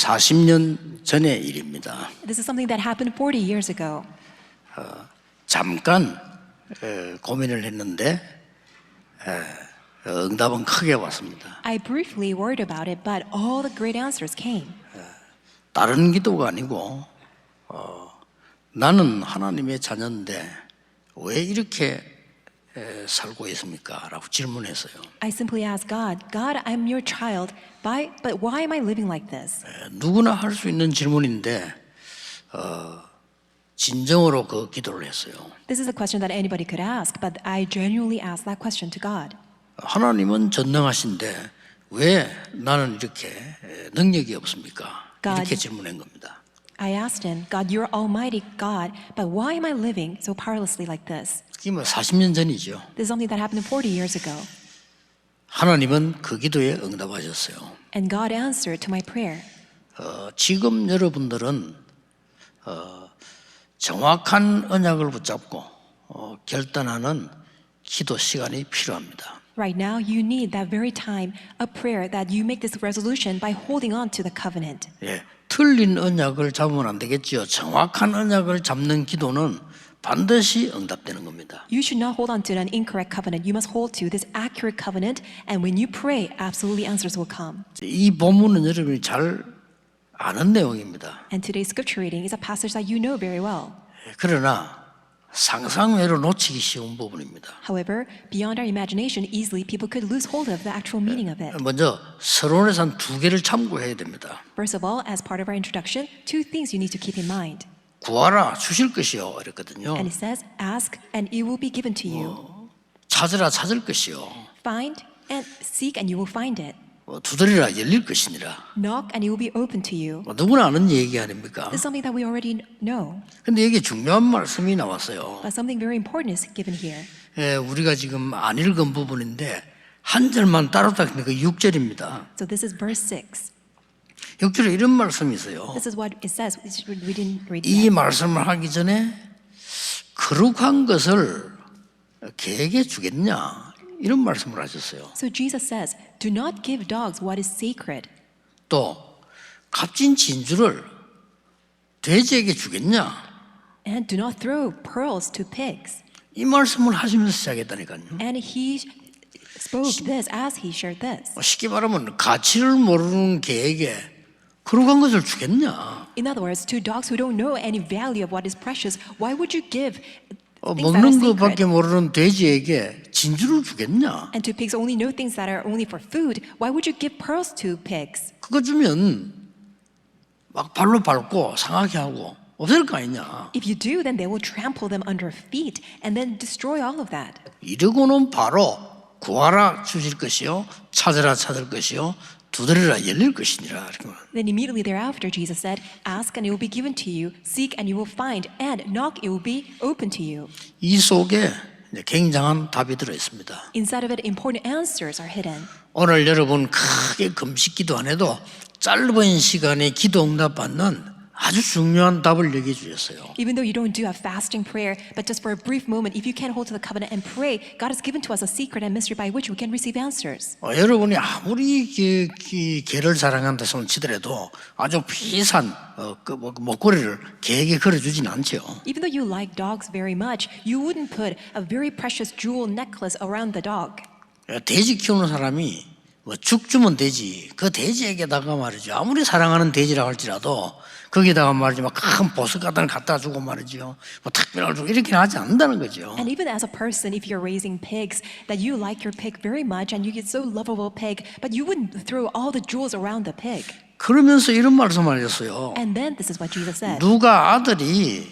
40년 전의 일입니다. This is something that happened 40 years ago. 잠깐 고민을 했는데 응답은 크게 왔습니다. I briefly worried about it, but all the great answers came. 다른 기도가 아니고 나는 하나님의 자녀인데 왜 이렇게 살고 있습니까? 라고 질문했어요. I simply asked God, God, I'm your child, but why am I living like this? 누구나 할 수 있는 질문인데 진정으로 그 기도를 했어요. This is a question that anybody could ask, but I genuinely asked that question to God. 하나님은 전능하신데 왜 나는 이렇게 능력이 없습니까? 이렇게 질문한 겁니다. I asked him, God, you're almighty God, but why am I living so powerlessly like this? 그게 뭐 40년 전이죠. This is something that happened 40 years ago. 하나님은 그 기도에 응답하셨어요. And God answered to my prayer. 지금 여러분들은 정확한 언약을 붙잡고 결단하는 기도 시간이 필요합니다. Right now, you need that very time, a prayer that you make this resolution by holding on to the covenant. 예, 틀린 언약을 잡으면 안 되겠죠. 정확한 언약을 잡는 기도는 반드시 응답되는 겁니다. You should not hold on to an incorrect covenant. You must hold to this accurate covenant, and when you pray, absolutely answers will come. 이 본문은 여러분이 잘 아는 내용입니다. And today's scripture reading is a passage that you know very well. 그러나 상상외로 놓치기 쉬운 부분입니다. However, beyond our imagination, easily people could lose hold of the actual meaning of it. 먼저 서론에서 두 개를 참고해야 됩니다. First of all, as part of our introduction, two things you need to keep in mind. 구하라 주실 것이요 이랬거든요. And it says, ask and it will be given to you. 찾으라 찾을 것이요. Find and seek and you will find it. 두드리라 열릴 것이니라. Knock and it will be open to you. 누구나 아는 얘기 아닙니까? This is something that we already know. 근데 여기 중요한 말씀이 나왔어요. But something very important is given here. 우리가 지금 안 읽은 부분인데 한 절만 따로 닦는 그 6절입니다. So this is verse 6. 6절에 이런 말씀이 있어요. This is what it says. We didn't read 이 it. 말씀을 하기 전에 거룩한 것을 개에게 주겠냐 이런 말씀을 하셨어요. So Jesus says, do not give dogs what is sacred. 또 값진 진주를 돼지에게 주겠냐 And do not throw pearls to pigs. 이 말씀을 하시면서 시작했다니까요. And he spoke this as he shared this. 쉽게 말하면 가치를 모르는 개에게 거룩한 것을 주겠냐. In other words, to dogs who don't know any value of what is precious, why would you give things that are 먹는 sacred? 것밖에 모르는 돼지에게 진주를 주겠냐. And to pigs only know things that are only for food, why would you give pearls to pigs? 그거 주면 막 발로 밟고 상하게 하고 없앨 거 아니냐. If you do, then they will trample them under feet and then destroy all of that. 이러고는 바로 구하라 주실 것이요 찾으라 찾을 것이요 두드리라 열릴 것이니라. Then immediately thereafter, Jesus said, ask and it will be given to you, seek and you will find, and knock it will be open to you. 이 속에 굉장한 답이 들어 있습니다. Inside of it, important answers are hidden. 오늘 여러분 크게 금식기도 안 해도 짧은 시간에 기도 응답 받는 아주 중요한 답을 얘기해 주셨어요. Even though you don't do a fasting prayer, but just for a brief moment, if you can hold to the covenant and pray, God has given to us a secret and mystery by which we can receive answers. 여러분이 아무리 개를 사랑한다 손 치더라도 아주 비싼 목걸이를 개에게 걸어주진 않죠. Even though you like dogs very much, you wouldn't put a very precious jewel necklace around the dog. 돼지 키우는 사람이 죽 주면 돼지 그 돼지에게다가 말이죠. 아무리 사랑하는 돼지라고 할지라도 거기다가 말이죠. 큰 보석 같은 걸 갖다 주고 말이죠. 특별을 주고 이렇게는 하지 않는다는 거죠. And even as a person, if you're raising pigs, that you like your pig very much and you get so lovable pig, but you wouldn't throw all the jewels around the pig. 그러면서 이런 말씀을 하셨어요. And then this is what Jesus said. 누가 아들이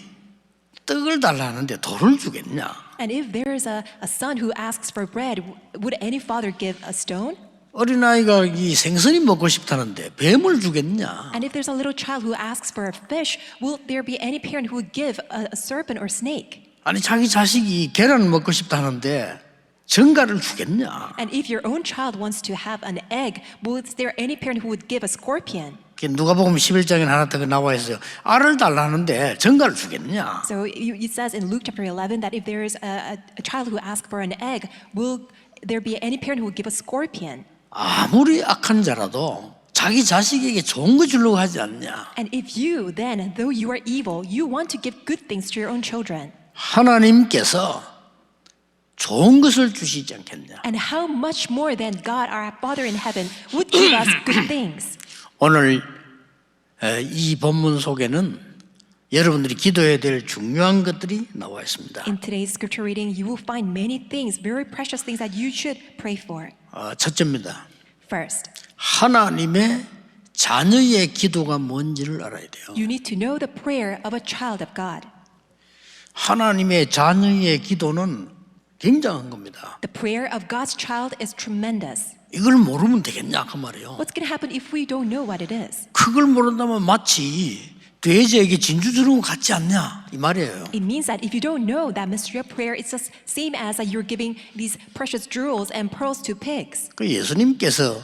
떡을 달라는데 돌을 주겠냐? And if there is a son who asks for bread, would any father give a stone? 어린아이가 이 생선이 먹고 싶다는데 뱀을 주겠냐? And if there's a little child who asks for a fish, will there be any parent who would give a serpent or snake? 아니 자기 자식이 계란을 먹고 싶다는데 전갈을 주겠냐? And if your own child wants to have an egg, is there any parent who would give a scorpion? 누가복음 11장에 하나 더 나와 있어요. 알을 달라는데 전갈을 주겠냐? So it says in Luke chapter 11 that if there is a child who asks for an egg, will there be any parent who would give a scorpion? 아무리 악한 자라도 자기 자식에게 좋은 거 주려고 하지 않냐. And if you then, though you are evil, you want to give good things to your own children, 하나님께서 좋은 것을 주시지 않겠냐. and how much more than God, our Father in heaven, would give us good things. 오늘 이 본문 속에는 여러분들이 기도해야 될 중요한 것들이 나와 있습니다. In today's scripture reading, you will find many things, very precious things that you should pray for. 첫째입니다. First, 하나님의 자녀의 기도가 뭔지를 알아야 돼요. you need to know the prayer of a child of God. 하나님의 자녀의 기도는 굉장한 겁니다. The prayer of God's child is tremendous. 이걸 모르면 되겠냐 그 말이에요. What's going to happen if we don't know what it is? 그걸 모른다면 마치 돼지에게 진주 주는 것 같지 않냐 이 말이에요. It means that if you don't know that mystery of prayer, it's the same as that you're giving these precious jewels and pearls to pigs. 그 예수님께서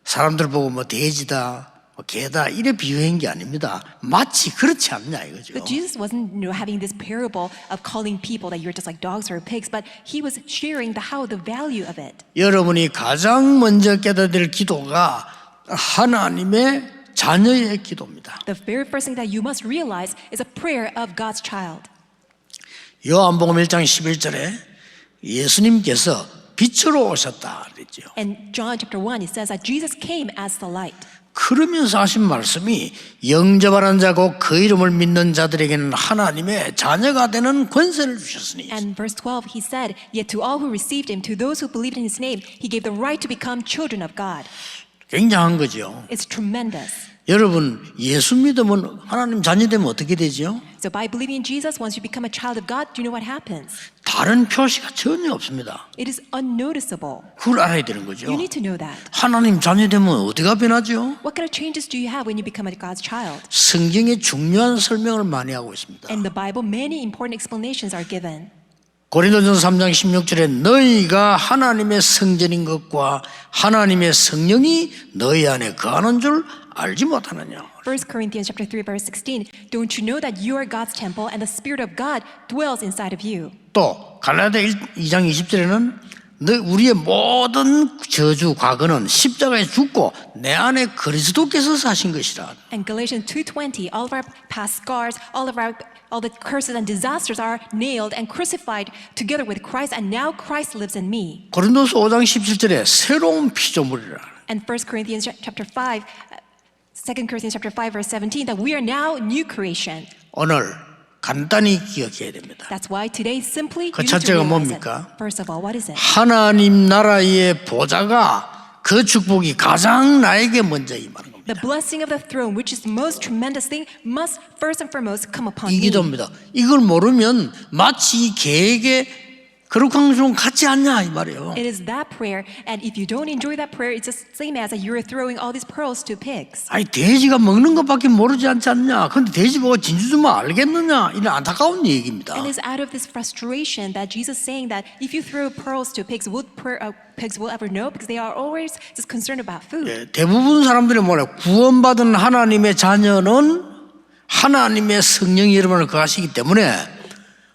사람들 보고 뭐 돼지다, 뭐 개다 이래 비유한 게 아닙니다. 마치 그렇지 않냐 이거죠. But Jesus wasn't having this parable of calling people that you're just like dogs or pigs, but he was sharing the value of it. 여러분이 가장 먼저 깨달아야 될 기도가 하나님의 자녀의 기도입니다. The very first thing that you must realize is a prayer of God's child. 요한복음 1장 11절에 예수님께서 빛으로 오셨다 그랬죠. And John chapter 1, it says that Jesus came as the light. 그러면서 하신 말씀이 영접하는 자고 그 이름을 믿는 자들에게는 하나님의 자녀가 되는 권세를 주셨으니. And verse 12, he said, yet to all who received him, to those who believed in his name, he gave the right to become children of God. 굉장한 거죠. It's tremendous. 여러분 예수 믿으면 하나님 자녀 되면 어떻게 되죠? So by believing in Jesus, once you become a child of God, do you know what happens? 다른 표시가 전혀 없습니다. It is unnoticeable. 그걸 알아야 되는 거죠. You need to know that. 하나님 자녀 되면 어디가 변하죠? What kind of changes do you have when you become a God's child? 성경에 중요한 설명을 많이 하고 있습니다. In the Bible, many important explanations are given. 고린도전서 3장 16절에 너희가 하나님의 성전인 것과 하나님의 성령이 너희 안에 거하는 줄 알지 못하느냐. 1 Corinthians chapter 3 verse 16, don't you know that you are God's temple and the Spirit of God dwells inside of you? 또 갈라디아 2장 20절에는 우리의 모든 저주 과거는 십자가에 죽고 내 안에 그리스도께서 사신 것이라. And Galatians 2:20, all of our past scars, all the curses and disasters are nailed and crucified together with Christ, and now Christ lives in me. 고린도서 5장 17절에 새로운 피조물이라. And 1 Corinthians chapter 5, 2 Corinthians chapter 5 verse 17, that we are now new creation. 오늘 간단히 기억해야 됩니다. That's why today simply 그 you need to 첫째가 realize it. 뭡니까? First of all, what is it? 하나님 나라의 보좌가 그 축복이 가장 나에게 먼저 임하는 겁니다. The blessing of the throne, which is the most tremendous thing, must first and foremost come upon 이 me. 기도입니다. 이걸 모르면 마치 이 개에게 거룩한 좀 같지 않냐 이 말이에요. It is that prayer, and if you don't enjoy that prayer, it's the same as that you're throwing all these pearls to pigs. 아니 돼지가 먹는 것밖에 모르지 않지 않냐. 그런데 돼지 보고 진주 주면 알겠느냐. 이런 안타까운 얘기입니다. And it's out of this frustration that Jesus is saying that if you throw pearls to pigs, pigs will ever know, because they are always just concerned about food. 대부분 사람들이 뭐래? 구원받은 하나님의 자녀는 하나님의 성령이 여러분을 거하시기 때문에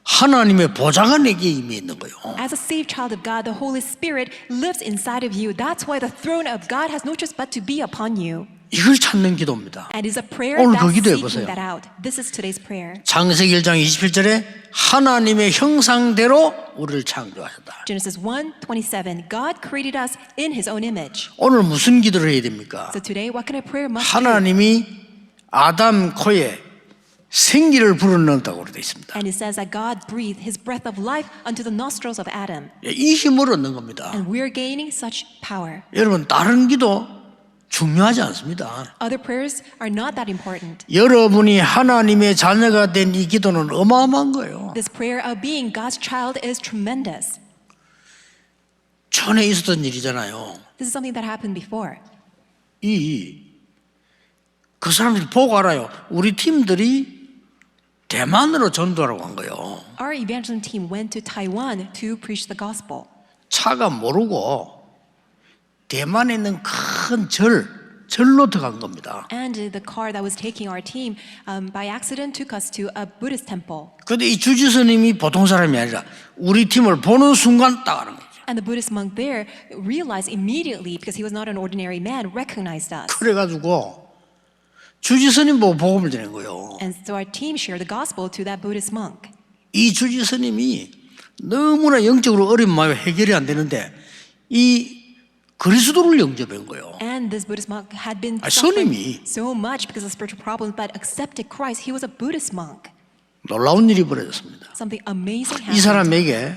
하나님의 보좌가 내게 임해 있는 거예요. As a saved child of God, the Holy Spirit lives inside of you. That's why the throne of God has no choice but to be upon you. 이걸 찾는 기도입니다. And it's a prayer 오늘 그 that's 기도해 seeking 보세요. that out. This is today's prayer. 창세기 1장 27절에 하나님의 형상대로 우리를 창조하셨다. Genesis 1:27. God created us in His own image. 오늘 무슨 기도를 해야 됩니까? So today, what kind of prayer must we do? 하나님이 아담 코에 생기를 불어넣었다고 되어 있습니다. And it says that God breathed His breath of life unto the nostrils of Adam. 이 힘을 얻는 겁니다. And we're gaining such power. 여러분 다른 기도 중요하지 않습니다. Other prayers are not that important. 여러분이 하나님의 자녀가 된 이 기도는 어마어마한 거예요. This prayer of being God's child is tremendous. 전에 있었던 일이잖아요. This is something that happened before. 그 사람들이 보고 알아요. 우리 팀들이 대만으로 전도하러 간 거예요. Our evangelism team went to Taiwan to preach the gospel. 차가 모르고 대만에 있는 큰 절로 들어간 겁니다. And the car that was taking our team by accident took us to a Buddhist temple. 그런데 이 주지스님이 보통 사람이 아니라 우리 팀을 보는 순간 딱 하는 거죠. And the Buddhist monk there realized immediately, because he was not an ordinary man, recognized us. 그래가지고 주지스님 보고 복음을 전한 거예요. And so our team shared the gospel to that Buddhist monk. 이 주지스님이 너무나 영적으로 어려운 마음이 해결이 안 되는데 이 그리스도를 영접한 거예요. And this Buddhist monk had been 스님이. suffering so much because of spiritual problems, but accepted Christ. He was a Buddhist monk. 놀라운 일이 벌어졌습니다. Something amazing 이 happened. 사람에게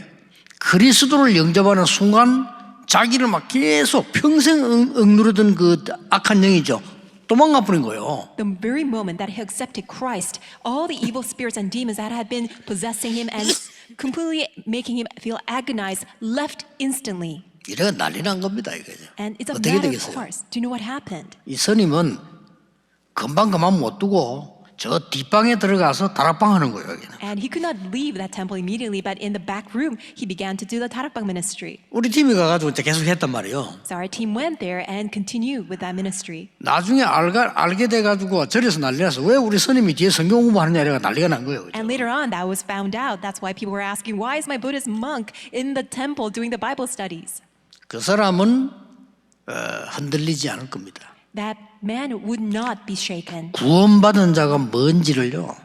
그리스도를 영접하는 순간 자기를 막 계속 평생 억누르던 그 악한 영이죠. 도망가 버린 거예요. The very moment that he accepted Christ, all the evil spirits and demons that had been possessing him and completely making him feel agonized left instantly. 이래가 난리 난 겁니다. 이거죠. And it's a 어떻게 matter of 되겠어요? course. Do you know what happened? 이 스님은 금방 그만 못 두고 저 뒷방에 들어가서 다락방 하는 거예요. 여기는. And he could not leave that temple immediately, but in the back room, he began to do the Tarakbang ministry. 우리 팀이 가가지고 이제 계속 했단 말이에요. So our team went there and continued with that ministry. 나중에 알게 돼가지고 절에서 난리 나서 왜 우리 스님이 뒤에 성경 공부하느냐 이래가 난리가 난 거예요. 그죠? And later on, that was found out. That's why people were asking, why is my Buddhist monk in the temple doing the Bible studies? 그 사람은 흔들리지 않을 겁니다. That man would not be shaken 구원받은 자가 뭔지를요,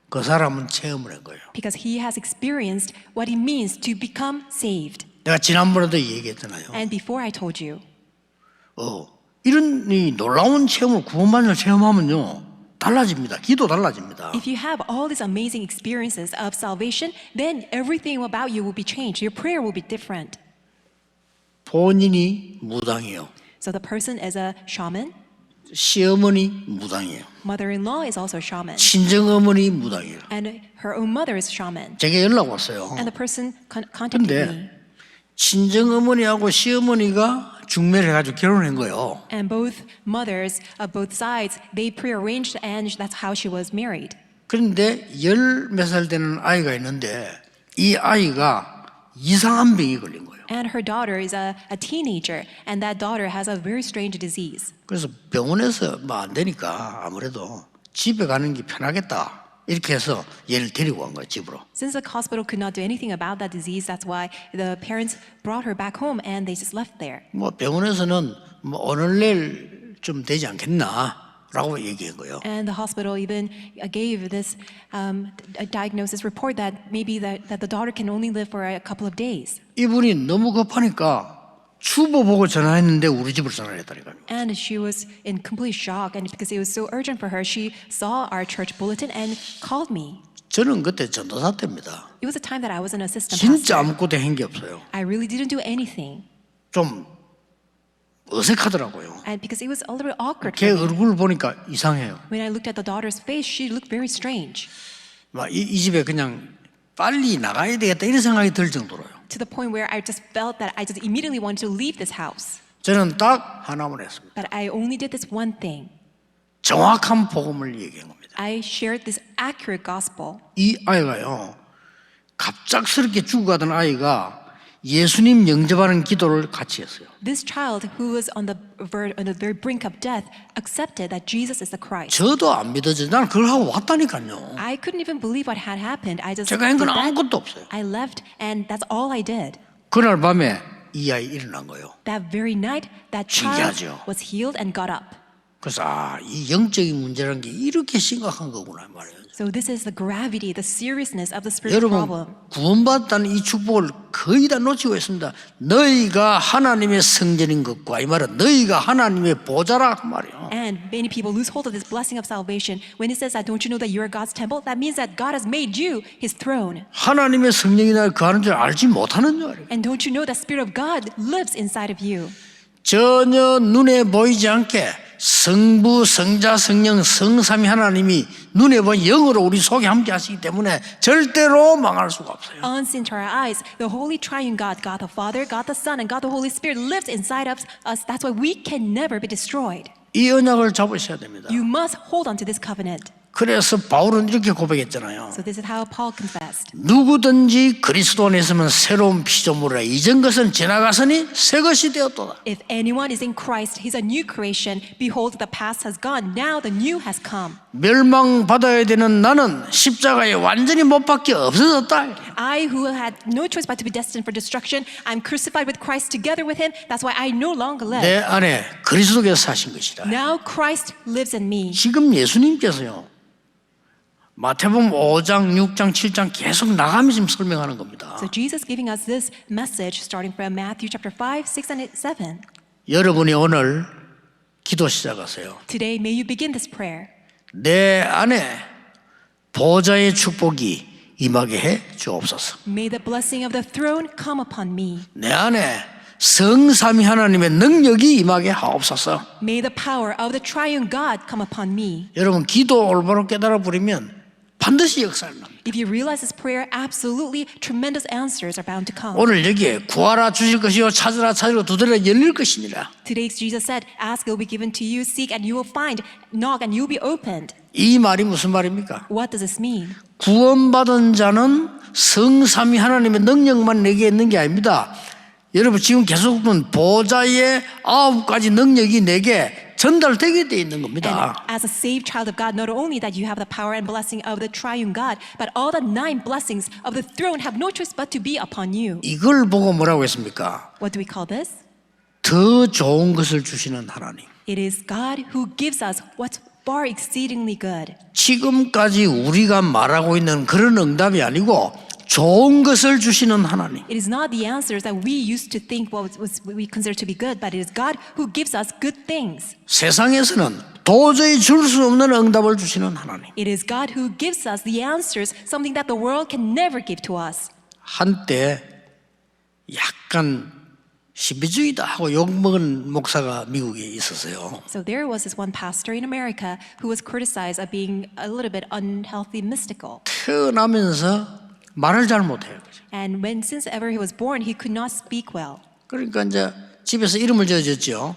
그 사람은 체험을 한 거예요. because he has experienced what it means to become saved. 내가 지난번에도 얘기했잖아요. And before I told you, 이런 이 놀라운 체험을 구원받는 걸 체험하면요, 달라집니다. 기도 달라집니다. if you have all these amazing experiences of salvation, then everything about you will be changed. Your prayer will be different. 본인이 무당이에요. So the person is a shaman. 시어머니 무당이에요. Mother-in-law is also a shaman. 친정어머니 무당이에요. And her own mother is a shaman. 제게 연락 왔어요. And the person contacted 근데 me. 친정어머니하고 시어머니가 중매를 해가지고 결혼한 거예요. And both mothers of both sides, they prearranged and that's how she was married. 그런데 10몇 살 되는 아이가 있는데 이 아이가 이상한 병이 걸린 거예요. And her daughter is a teenager, and that daughter has a very strange disease. 그래서 병원에서 뭐 안 되니까 아무래도 집에 가는 게 편하겠다. 이렇게 해서 얘를 데리고 간 거예요, 집으로. Since the hospital could not do anything about that disease, that's why the parents brought her back home and they just left there. 뭐 병원에서는 뭐 오늘 내일 좀 되지 않겠나라고 얘기한 거예요. And the hospital even gave this a diagnosis report that maybe that the daughter can only live for a couple of days. 이분이 너무 급하니까 추보 보고 전화했는데 우리 집으로 전화를 했다니까요. And she was in complete shock, and because it was so urgent for her, she saw our church bulletin and called me. 저는 그때 전도사 때입니다. It was a time that I was an assistant 진짜 pastor. 아무것도 한 게 없어요. I really didn't do anything, 좀 어색하더라고요. and because it was a little bit awkward 걔 for me. 얼굴을 보니까 이상해요. When I looked at the daughter's face, she looked very strange, 막 이 집에 그냥 빨리 나가야 되겠다 이런 생각이 들 정도로요. to the point where I just felt that I just immediately wanted to leave this house. 저는 딱 하나만 했습니다. But I only did this one thing. 정확한 복음을 얘기한 겁니다. I shared this accurate gospel. 이 아이가요, 갑작스럽게 죽어가던 아이가 예수님 영접하는 기도를 같이 했어요. This child who was on the very brink of death accepted that Jesus is the Christ. 저도 안 믿어져. 난 그걸 하고 왔다니까요. I couldn't even believe what had happened. I just 제가 한 did 건 that. 아무것도 없어요. I left, and that's all I did. 그날 밤에 이 아이 일어난 거예요. That very night, that child 신기하죠. was healed and got up. 그래서 이 영적인 문제라는 게 이렇게 심각한 거구나 말이에요. So this is the gravity, the seriousness of the spiritual 여러분 problem. 구원받았다는 이 축복을 거의 다 놓치고 있습니다. 너희가 하나님의 성전인 것과 이 말은 너희가 하나님의 보좌라 그 말이에요. And many people lose hold of this blessing of salvation. When it says that, don't you know that you are God's temple? That means that God has made you His throne. 하나님의 성령이 날 거하는 줄 알지 못하는 줄 알아요. And don't you know that Spirit of God lives inside of you? 전혀 눈에 보이지 않게 성부, 성자, 성령, 성삼위 하나님이 눈에 보인 영으로 우리 속에 함께 하시기 때문에 절대로 망할 수가 없어요. Unseen to our eyes, the Holy Triune God, God the Father, God the Son, and God the Holy Spirit lives inside of us. That's why we can never be destroyed. 이 언약을 잡으셔야 됩니다. You must hold on to this covenant. 그래서 바울은 이렇게 고백했잖아요. So this is how Paul confessed. 누구든지 그리스도 안에 있으면 새로운 피조물이라. 이전 것은 지나갔으니 새 것이 되었도다. If anyone is in Christ, he's a new creation. Behold, the past has gone. Now the new has come. 멸망받아야 되는 나는 십자가에 완전히 못 박혀 없어졌다. I, who had no choice but to be destined for destruction, I'm crucified with Christ together with him. That's why I no longer live. 내 안에 그리스도께서 사신 것이다. Now Christ lives in me. 지금 예수님께서요, 마태복음 5장, 6장, 7장 계속 나가면서 지금 설명하는 겁니다. So Jesus giving us this message starting from Matthew chapter 5, 6, and 7. 여러분이 오늘 기도 시작하세요. Today, may you begin this prayer. 내 안에 보좌의 축복이 임하게 해 주옵소서. May the blessing of the throne come upon me. 내 안에 성삼위 하나님의 능력이 임하게 하옵소서. May the power of the triune God come upon me. 여러분 기도 올바로 깨달아 버리면 반드시 역사를 납니다. If you realize this prayer, absolutely tremendous answers are bound to come. 오늘 여기에 구하라 주실 것이요 찾으라 찾으라 두드려 열릴 것이니라. Today, Jesus said, "Ask, it will be given to you; seek, and you will find; knock, and you will be opened." 이 말이 무슨 말입니까? What does this mean? 구원받은 자는 성삼위 하나님의 능력만 내게 있는 게 아닙니다. 여러분 지금 계속 보면 보좌의 9가지 능력이 내게 전달되게 돼 있는 And 겁니다. as a saved child of God, not only that you have the power and blessing of the triune God, but all the 9 blessings of the throne have no choice but to be upon you. 이걸 보고 뭐라고 했습니까? What do we call this? 더 좋은 것을 주시는 하나님. It is God who gives us what's far exceedingly good. 지금까지 우리가 말하고 있는 그런 응답이 아니고 좋은 것을 주시는 하나님. It is not the answers that we used to think what we consider to be good, but it is God who gives us good things. 세상에서는 도저히 줄 수 없는 응답을 주시는 하나님. It is God who gives us the answers, something that the world can never give to us. 한때 약간 신비주의다 하고 욕먹은 목사가 미국에 있었어요. So there was this one pastor in America who was criticized of being a little bit unhealthy mystical. 태어나면서 말을 잘 못해요. And when since ever he was born, he could not speak well. 그러니까 이제 집에서 이름을 지어줬죠.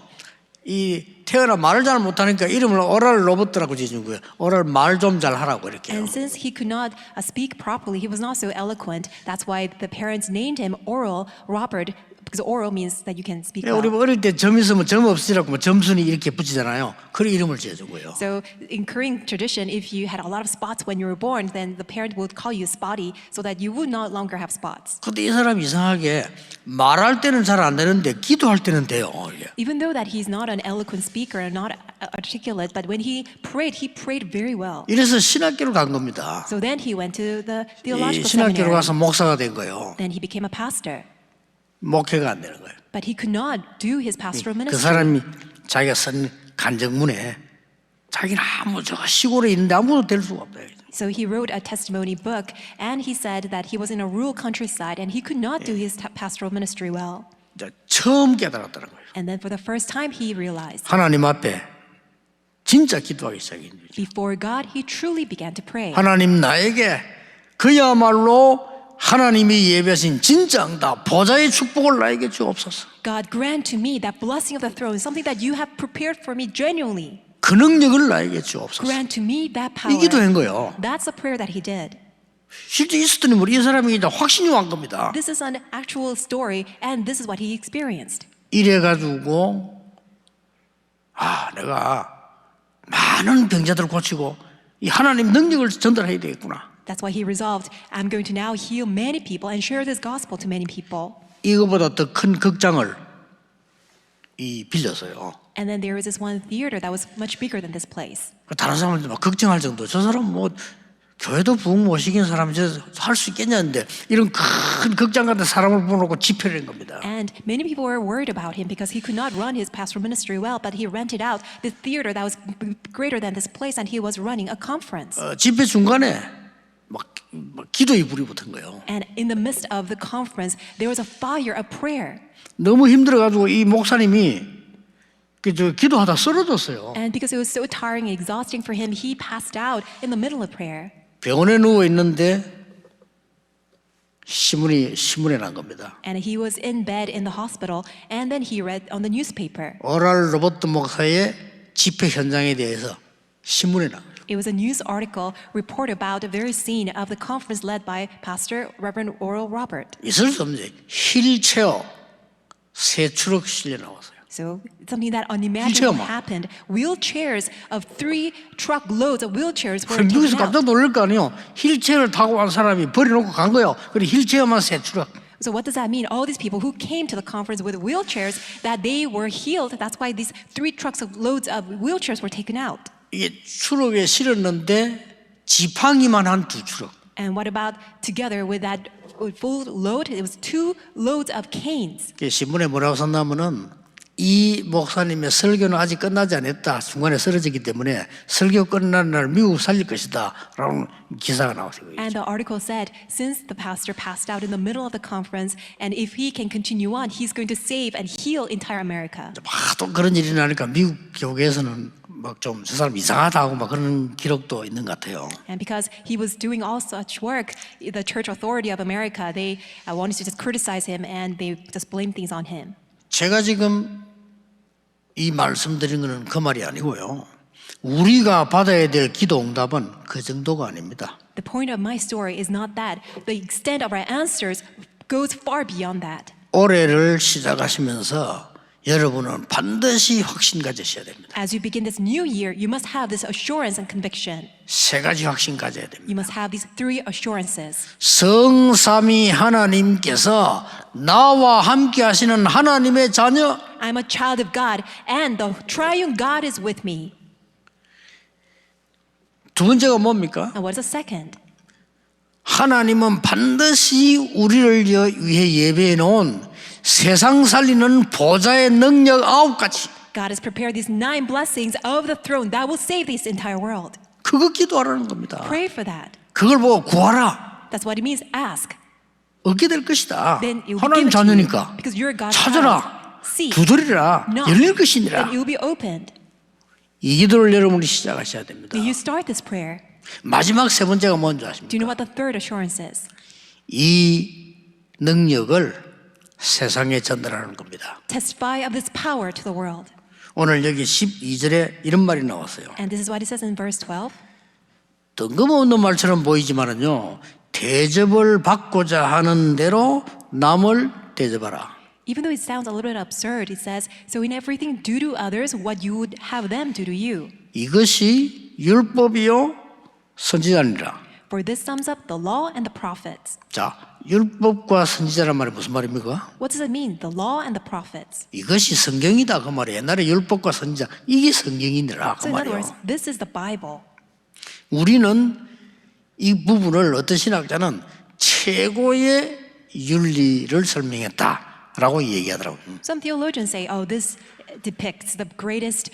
이 태어나 말을 잘 못하니까 이름을 오랄 로버트라고 지어준 거예요. 오랄 말 좀 잘 하라고 이렇게. And since he could not speak properly, he was not so eloquent. That's why the parents named him Oral Robert, because oral means that you can speak 우리 well. 어릴 때 점 있으면 점 없으라고 뭐 점순이 이렇게 붙이잖아요. 그런 이름을 지어준 거예요. So in Korean tradition, if you had a lot of spots when you were born, then the parent would call you spotty so that you would no longer have spots. 근데 이 사람이 이상하게 말할 때는 잘 안 되는데 기도할 때는 돼요. 이게. Even though that he's not an eloquent speaker and not articulate, but when he prayed very well. 이래서 신학교를 간 겁니다. So then he went to the 이 theological 신학교로 seminary. 가서 목사가 된 거예요. Then he became a pastor. 목회가 안 되는 거예요. But he could not do his pastoral 그 ministry. 사람이 자기가 쓴 간증문에 자기는 아무 저 시골에 있는데 아무도 될 수가 없다. So he wrote a testimony book, and he said that he was in a rural countryside and he could not do his pastoral ministry well. 이제 처음 깨달았다는 거예요. And then for the first time, he realized 하나님 앞에 진짜 기도하기 시작했죠. before God, he truly began to pray. 하나님 나에게 그야말로 하나님이 예배하신 진짜 응답 보좌의 축복을 나에게 주옵소서. God, grant to me that blessing of the throne, something that you have prepared for me genuinely. 그 능력을 나에게 주옵소서. Grant to me that power. 이 기도한 거예요. That's the prayer that he did. 실제 있었더니 우리 이 사람이 이제 확신이 온 겁니다. This is an actual story, and this is what he experienced. 이래가지고 내가 많은 병자들을 고치고 이 하나님 능력을 전달해야 되겠구나. That's why he resolved, I'm going to now heal many people and share this gospel to many people. 이거보다 더 큰 극장을 빌렸어요. And then there was this one theater that was much bigger than this place. 다른 사람들 막 걱정할 정도. 저 사람 뭐 교회도 부흥 못 시킨 사람이 할 수 있겠냐는데 이런 큰 극장 같은 사람을 부어놓고 집회를 한 겁니다. And many people were worried about him because he could not run his pastoral ministry well, but he rented out the theater that was greater than this place, and he was running a conference. 집회 중간에 막 기도의 불이 붙은 거예요. And in the midst of the conference, there was a fire of prayer. 너무 힘들어가지고 이 목사님이 기도하다 쓰러졌어요. And because it was so tiring and exhausting for him, he passed out in the middle of prayer. 병원에 누워 있는데 신문에 난 겁니다. And he was in bed in the hospital, and then he read on the newspaper 오랄 로버트 목사의 집회 현장에 대해서 신문에 난 거예요. It was a news article report about the very scene of the conference led by Pastor Reverend Oral Robert. 있을 수 없는 휠체어 세 트럭 실려 나왔어요. So something that unimaginable 휠체어만. happened. Wheelchairs of 3 truckloads of wheelchairs were 미국에서 taken out. 깜짝 놀랄 거 아니에요. 휠체어를 타고 간 사람이 버려놓고 간 거예요. 그리고 휠체어만 세 트럭. So what does that mean? All these people who came to the conference with wheelchairs, that they were healed. That's why these 3 trucks of loads of wheelchairs were taken out. 이게 트럭에 실었는데 지팡이만 한 2트럭. And what about together with that full load? It was 2 loads of canes. 신문에 뭐라고 썼냐면은 이 목사님의 설교는 아직 끝나지 않았다. 중간에 쓰러졌기 때문에 설교 끝나는 날 미국 살릴 것이다. 라는 기사가 나왔어요. And the article said, since the pastor passed out in the middle of the conference, and if he can continue on, he's going to save and heal entire America. 또 그런 일이 나니까 미국 교회에서는 막 좀 저 사람 이상하다 하고 막 그런 기록도 있는 것 같아요. And because he was doing all such work, the church authority of America, they wanted to just criticize him and they just blamed things on him. 제가 지금 이 말씀드린 거는 그 말이 아니고요. 우리가 받아야 될 기도 응답은 그 정도가 아닙니다. The point of my story is not that. The extent of our answers goes far beyond that. 올해를 시작하시면서 여러분은 반드시 확신 가지셔야 됩니다. As you begin this new year, you must have this assurance and conviction. 세 가지 확신 가져야 됩니다. You must have these 3 assurances. 성삼위 하나님께서 나와 함께 하시는 하나님의 자녀. I'm a child of God, and the triune God is with me. 두 번째가 뭡니까? And what is the second? 하나님은 반드시 우리를 위해 예배해 놓은 세상 살리는 보좌의 능력 9가지. God has prepared these 9 blessings of the throne that will save this entire world. 그거 기도하라는 겁니다. Pray for that. 그걸 보고 구하라. That's what it means, ask. 얻게 될 것이다. Then it will be 하나님 given to you. 자녀니까. Because you're God's 찾아라. child. Seek. 두드리라. Knock. 열릴 Then 것이니라. it will be opened. 이 기도를 여러분이 시작하셔야 됩니다. May you start this prayer. 마지막 세 번째가 뭔지 Do you 아십니까? know what the third assurance is? 이 능력을 세상에 전달하는 겁니다. Testify of this power to the world. 오늘 여기 12절에 이런 말이 나왔어요. And this is what it says in verse 12. 뜬금없는 말처럼 보이지만은요, 대접을 받고자 하는 대로 남을 대접하라. Even though it sounds a little bit absurd, it says, so in everything do to others what you would have them do to you. 이것이 율법이요 선지자니라. For this sums up the law and the prophets. 자, 율법과 선지자란 말이 무슨 말입니까? What does it mean, the law and the prophets? 이것이 성경이다 그 말이에요. 옛날에 율법과 선지자 이게 성경이니라 그 So in other words, 말이에요. this is the Bible. 우리는 이 부분을 어떤 신학자는 최고의 윤리를 설명했다라고 얘기하더라고요. Some theologians say, oh, this depicts the greatest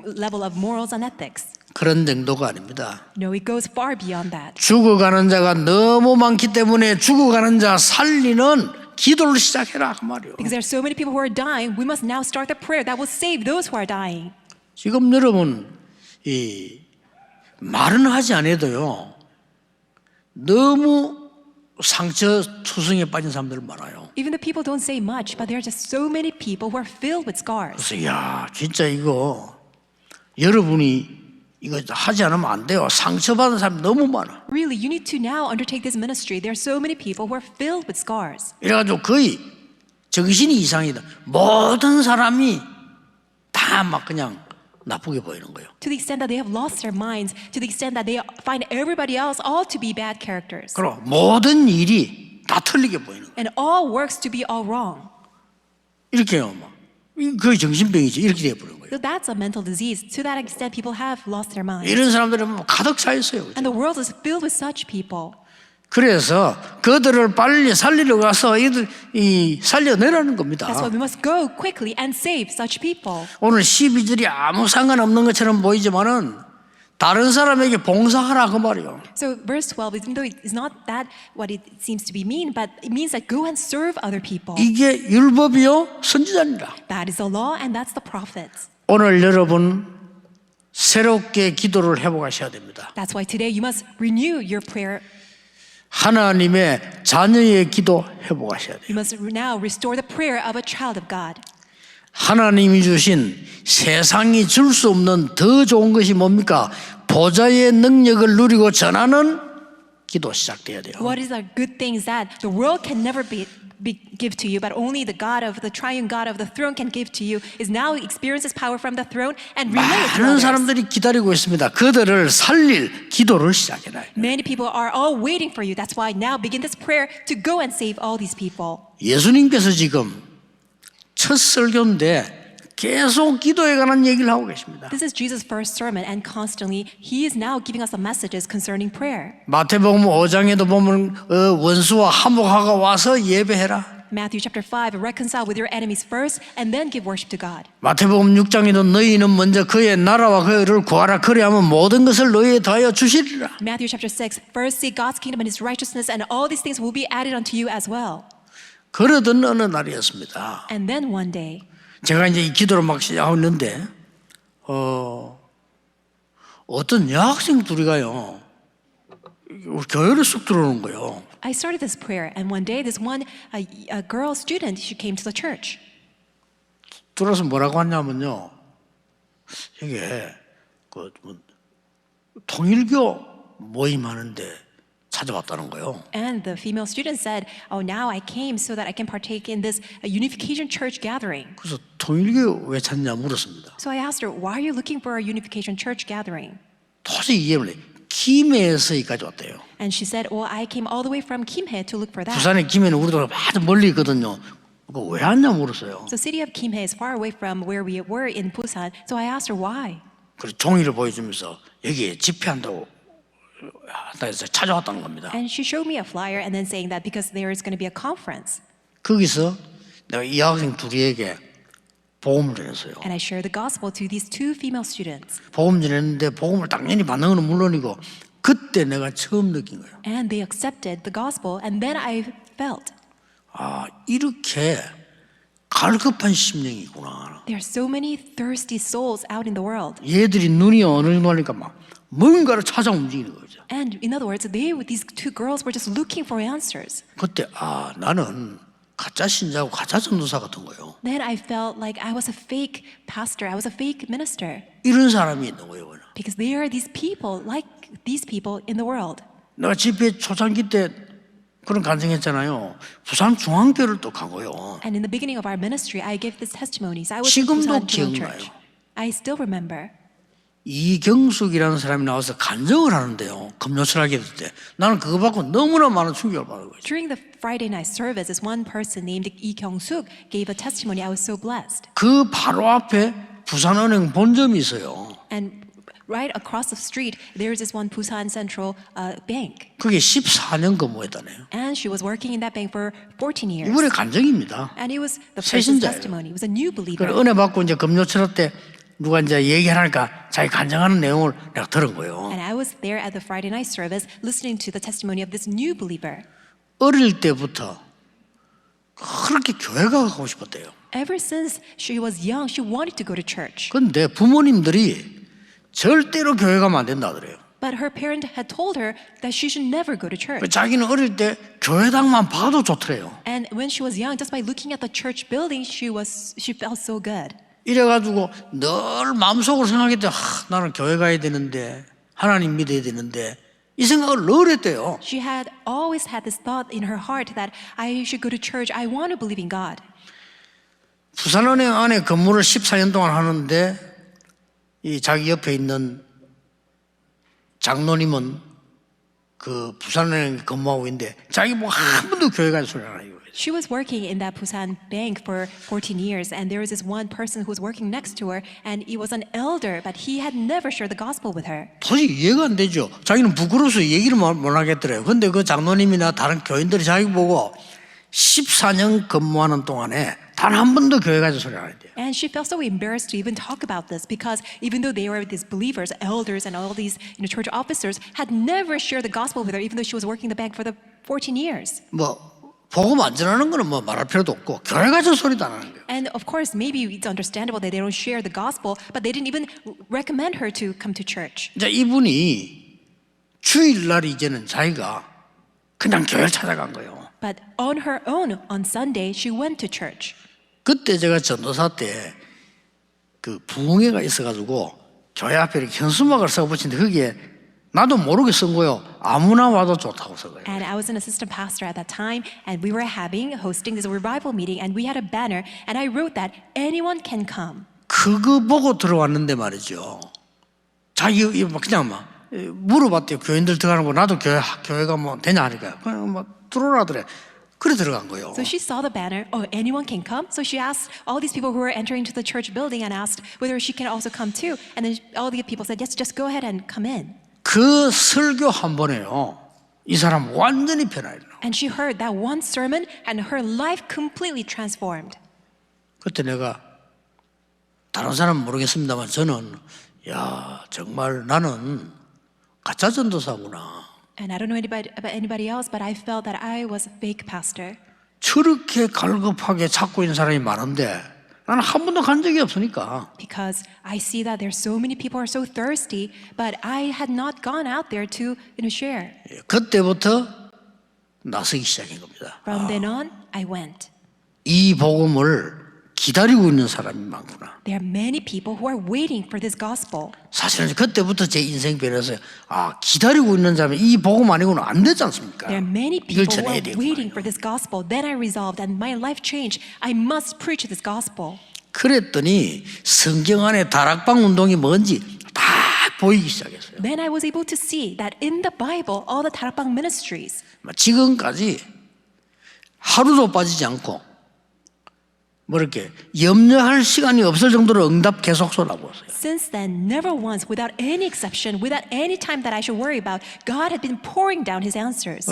level of morals and ethics. 그런 정도가 아닙니다. No, it goes far beyond that. 죽어가는 자가 너무 많기 때문에 죽어가는 자 살리는 기도를 시작해라 그 말이에요. Because there are so many people who are dying, we must now start the prayer that will save those who are dying. 지금 여러분 이 말은 하지 않아도요 너무 상처 투성에 빠진 사람들 많아요. Even the people don't say much, but there are just so many people who are filled with scars. 그래서 야 진짜 이거 여러분이 이거 하지 않으면 안 돼요. 상처받은 사람 너무 많아. Really, you need to now undertake this ministry. There are so many people who are filled with scars. 이래가지고 거의 정신이 이상이다. 모든 사람이 다 막 그냥 나쁘게 보이는 거예요. To the extent that they have lost their minds, to the extent that they find everybody else all to be bad characters. 그리고 모든 일이 다 틀리게 보이는 거예요. And all works to be all wrong. 이렇게요. 막. 거의 정신병이죠. 이렇게 돼버린 거예요. So that's a mental disease. To that extent, people have lost their minds. 이런 사람들은 뭐 가득 차 있어요. 그죠? And the world is filled with such people. 그래서 그들을 빨리 살리러 가서 이들 살려내라는 겁니다. That's why we must go quickly and save such people. 오늘 12절이 아무 상관없는 것처럼 보이지만은 다른 사람에게 봉사하라 그 말이에요. So verse 12, even though it's not that what it seems to be mean, but it means that go and serve other people. 이게 율법이요 선지자니라. That is the law and that's the prophets. 오늘 여러분 새롭게 기도를 회복하셔야 됩니다. That's why today you must renew your prayer. 하나님의 자녀의 기도 회복하셔야 돼요. You must now restore the prayer of a child of God. 하나님이 주신 세상이 줄 수 없는 더 좋은 것이 뭡니까? 보좌의 능력을 누리고 전하는 기도 시작돼야 돼요. What is the good things that the world can never give to you, but only the God of the triune God of the throne can give to you, is now experiences power from the throne and relay it to 많은 others. 사람들이 기다리고 있습니다. 그들을 살릴 기도를 시작해라. Many people are all waiting for you. That's why now begin this prayer to go and save all these people. 예수님께서 지금 첫 설교인데 계속 기도에 관한 얘기를 하고 계십니다. This is Jesus' first sermon, and constantly he is now giving us the messages concerning prayer. 마태복음 5장에도 보면 원수와 화목하고 와서 예배해라. Matthew chapter 5, reconcile with your enemies first and then give worship to God. 마태복음 6장에도 너희는 먼저 그의 나라와 그를 구하라. 그리하면 모든 것을 너희에 더하여 주시리라. Matthew chapter 6, first seek God's kingdom and his righteousness, and all these things will be added unto you as well. 그러던 어느 날이었습니다. And then one day, 제가 이제 이 기도를 막 시작하고 있는데 어떤 여학생 둘이가요 교회를 쑥 들어오는 거예요. I started this prayer, and one day this one a girl student, she came to the church. 들어서 뭐라고 하냐면요, 이게 통일교 모임하는데 찾아왔다는 거예요. And the female student said, "Oh, now I came so that I can partake in this unification church gathering." 그래서 통일교 왜 찾냐 물었습니다. So I asked her, "Why are you looking for a unification church gathering?" 도저히 이해를 해. 김해에서 여기까지 왔대요. And she said, "Well, I came all the way from Kimhae to look for that." 부산의 김해는 우리도 아주 멀리 있거든요. 그거 왜 왔냐 물었어요. The city of Kimhae is far away from where we were in Busan. So I asked her why. 그래서 종이를 보여주면서 여기에 집회한다고 해서 찾아왔다는 겁니다. And she showed me a flyer and then saying that because there is going to be a conference. 거기서 내가 이 학생 둘에게 복음을 전했어요. And I shared the gospel to these two female students. 복음 전했는데 복음을 당연히 받는 건 물론이고 그때 내가 처음 느낀 거예요. And they accepted the gospel, and then I felt 아, 이렇게 갈급한 심령이구나. there are so many thirsty souls out in the world. 얘들이 눈이 어느 정도 하니까 막 뭔가를 찾아 움직이는 거죠. And in other words, these two girls were just looking for answers. 그때 아, 나는 가짜 신자고 가짜 전도사 같은 거예요. Then I felt like I was a fake pastor. I was a fake minister. 이런 사람이 있는 거예요. Because there are these people like these people in the world. 내가 집회 초창기 때 그런 간증했잖아요. 부산 중앙교를 또 가고요. And in the beginning of our ministry, I gave these testimonies. I was 지금도 in Busan Church. 기억나요. I still remember. 이경숙이라는 사람이 나와서 간증을 하는데요. 금요철학에 있을 때 나는 그거 받고 너무나 많은 충격을 받은 거죠. During the Friday night service, this one person named Lee Kyung-suk gave a testimony. I was so blessed. 그 바로 앞에 부산은행 본점이 있어요. And right across the street, there's this one Busan Central Bank. 그게 14년 근무했다네요. And she was working in that bank for 14 years. 이번에 간증입니다. And it was the person's 새신자예요. testimony. It was a new believer. 그래 은혜 받고 이제 금요철학 때 누가 이제 얘기하니까 자기 간증하는 내용을 내가 들은 거예요. And I was there at the Friday night service listening to the testimony of this new believer. 어릴 때부터 그렇게 교회가 가고 싶었대요. Ever since she was young, she wanted to go to church. 그런데 부모님들이 절대로 교회 가면 안 된다 그래요. But her parent had told her that she should never go to church. 자기는 어릴 때 교회당만 봐도 좋더래요. And when she was young, just by looking at the church building, she felt so good. 이래가지고 늘 마음속으로 생각했대. 나는 교회 가야 되는데 하나님 믿어야 되는데 이 생각을 늘 했대요. She had always had this thought in her heart that I should go to church. I want to believe in God. 부산은행 안에 근무를 14년 동안 하는데 이 자기 옆에 있는 장로님은 그 부산은행에 근무하고 있는데 자기 뭐 한 번도 교회 간 소리 안 해요. She was working in that Busan bank for 14 years, and there was this one person who was working next to her, and he was an elder, but he had never shared the gospel with her. 도저히 이해가 안 되죠. 자기는 부끄러워서 얘기를 못 하겠더래요. 근데 그 장로님이나 다른 교인들이 자기 보고 14년 근무하는 동안에 단 한 번도 교회 가서 소리 안 했대요. And she felt so embarrassed to even talk about this because even though they were these believers, elders, and all these church officers had never shared the gospel with her, even though she was working the bank for the 14 years. 뭐 복음 안 전하는 거는 뭐 말할 필요도 없고 교회 가서 소리도 안 하는 거예요. And of course, maybe it's understandable that they don't share the gospel, but they didn't even recommend her to come to church. 이제 이분이 주일날 이제는 자기가 그냥 교회를 찾아간 거예요. But on her own, on Sunday, she went to church. 그때 제가 전도사 때 그 부흥회가 있어가지고 교회 앞에 이렇게 현수막을 써붙이는데 거기에 나도 모르게 쓴 거요. 아무나 와도 좋다고 써 거예요. And I was an assistant pastor at that time, and we were hosting this revival meeting, and we had a banner, and I wrote that anyone can come. 그거 보고 들어왔는데 말이죠. 자기 그냥 막 물어봤대요. 교인들 들어가는 거 나도 교회가 뭐 되냐 하니까 그냥 뭐 들어오라더래. 그래 들어간 거예요. So she saw the banner, oh, anyone can come? So she asked all these people who were entering to the church building and asked whether she can also come too. And then all the people said, yes, just go ahead and come in. 그 설교 한 번에요. 이 사람 완전히 변화해요. And she heard that one sermon and her life completely transformed. 그때 내가 다른 사람은 모르겠습니다만 저는 야 정말 나는 가짜 전도사구나. And I don't know about anybody else, but I felt that I was a fake pastor. 저렇게 갈급하게 찾고 있는 사람이 많은데 나는 한 번도 간 적이 없으니까. Because I see that there's so many people who are so thirsty, but I had not gone out there to share. 그때부터 나서기 시작한 겁니다. From then on, I went. 이 복음을 기다리고 있는 사람이 많구나. There are many people who are waiting for this gospel. 사실은 그때부터 제 인생 변해서 기다리고 있는 사람이 이 복음 아니고는 안 되지 않습니까? There are many 이걸 people who 전해야 are 되고 waiting for this gospel. Then I resolved, and my life changed. I must preach this gospel. 그랬더니 성경 안에 다락방 운동이 뭔지 다 보이기 시작했어요. Then I was able to see that in the Bible, all the 다락방 ministries. 지금까지 하루도 빠지지 않고 뭐 이렇게 염려할 시간이 없을 정도로 응답 계속 쏟아부었어요. Since then, never once, without any exception, without any time that I should worry about, God had been pouring down His answers.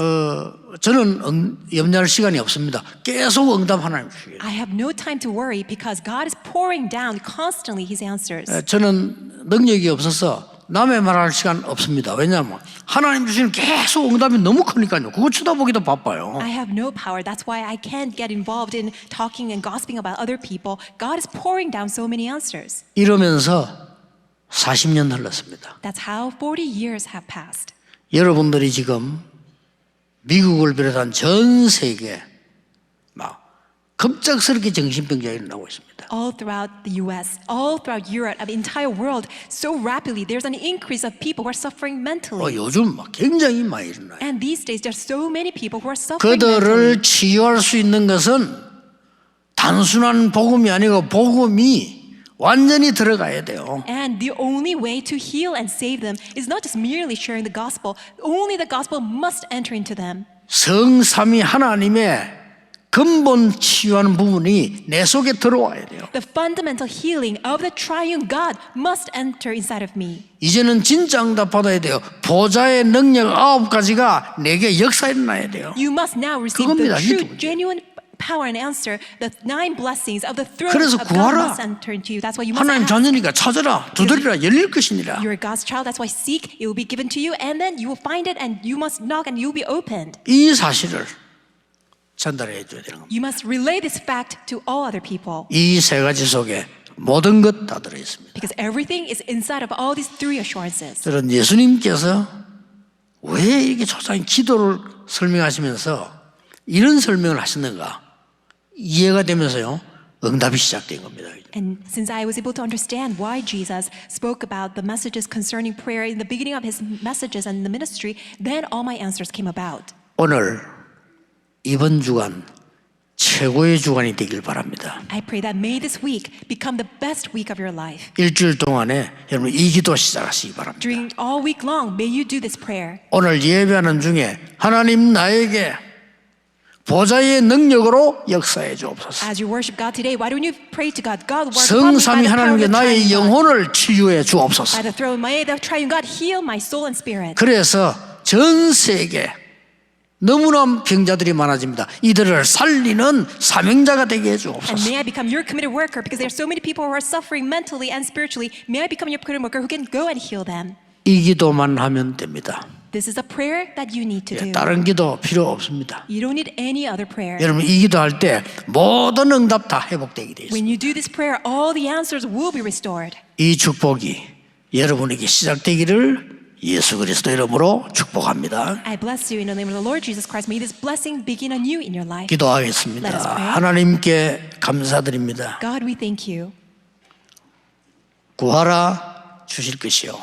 저는 염려할 시간이 없습니다. 계속 응답 하나님 주시겠어요. I have no time to worry because God is pouring down constantly His answers. 저는 능력이 없어서 남의 말할 시간 없습니다. 왜냐하면 하나님 주시는 계속 응답이 너무 크니까요. 그거 쳐다보기도 바빠요. I have no power. That's why I can't get involved in talking and gossiping about other people. God is pouring down so many answers. 이러면서 40년 흘렀습니다. That's how 40 years have passed. 여러분들이 지금 미국을 비롯한 전 세계 막 급작스럽게 정신병자가 일어나고 있습니다. All throughout the U.S., all throughout Europe, the entire world, so rapidly, there's an increase of people who are suffering mentally. 요즘 막 굉장히 많이 일어나요. And these days, there's so many people who are suffering 그들을 mentally. 치유할 수 있는 것은 단순한 복음이 아니고 복음이 완전히 들어가야 돼요. And the only way to heal and save them is not just merely sharing the gospel. Only the gospel must enter into them. 성삼위 하나님의 근본 치유하는 부분이 내 속에 들어와야 돼요. The fundamental healing of the triune God must enter inside of me. 이제는 진짜 응답 받아야 돼요. 보좌의 능력 9가지가 내게 역사에 일어나야 돼요. You must now receive 그겁니다. the 이게 true, 문제예요. genuine power and answer. The 9 blessings of the throne 그래서 of God 구하라. must enter into you. That's why you must 하나님 ask. 자녀니까 찾으라. 두드리라. 열릴 것이니라. You're God's child. That's why seek. It will be given to you, and then you will find it, and you must knock, and you will be opened. 이 사실을 전달해 줘야 되는 겁니다. You must relay this fact to all other people. 이 세 가지 속에 모든 것 다 들어 있습니다. Because everything is inside of all these 3 assurances. 저는 예수님께서 왜 이렇게 초창 기도를 설명하시면서 이런 설명을 하셨는가 이해가 되면서요 응답이 시작된 겁니다. And since I was able to understand why Jesus spoke about the messages concerning prayer in the beginning of his messages and the ministry, then all my answers came about. 오늘 이번 주간 최고의 주간이 되길 바랍니다. I pray that may this week become the best week of your life. 일주일 동안에 여러분 이 기도 시작하시기 바랍니다. During all week long, may you do this prayer. 오늘 예배하는 중에 하나님 나에게 보좌의 능력으로 역사해 주옵소서. As you worship God today, why don't you pray to God? God, work upon me by 성삼위 the power of 하나님께 the 나의 triune God. 영혼을 치유해 주옵소서. By the throne, may the triune God heal my soul and spirit. 그래서 전 세계 너무나 병자들이 많아집니다. 이들을 살리는 사명자가 되게 And 해주옵소서. may I become your committed worker because there are so many people who are suffering mentally and spiritually. May I become your committed worker who can go and heal them. 이 기도만 하면 됩니다. This is a prayer that you need to do. 다른 기도 필요 없습니다. You don't need any other prayer. 여러분 이 기도할 때 모든 응답 다 회복되게 되어 있습니다. When you do this prayer, all the answers will be restored. 이 축복이 여러분에게 시작되기를 예수 그리스도 이름으로 축복합니다. I bless you in the name of the Lord Jesus Christ. May this blessing begin anew in your life. 기도하겠습니다. Let us pray. 하나님께 감사드립니다. God, we thank you. 구하라 주실 것이요.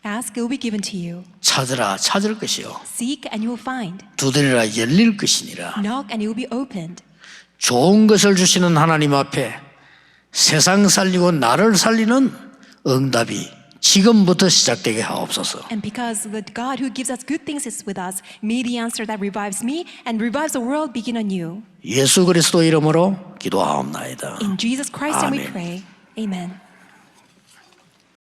Ask, it will be given to you. 찾으라 찾을 것이요. Seek, and you will find. 두드리라 열릴 것이니라. Knock, and it will be opened. 좋은 것을 주시는 하나님 앞에 세상 살리고 나를 살리는 응답이 지금부터 시작되게 하옵소서. And because the God who gives us good things is with us, may the answer that revives me and revives the world begin anew. 예수 그리스도 이름으로 기도하옵나이다. In Jesus Christ, and we 아멘. pray. Amen.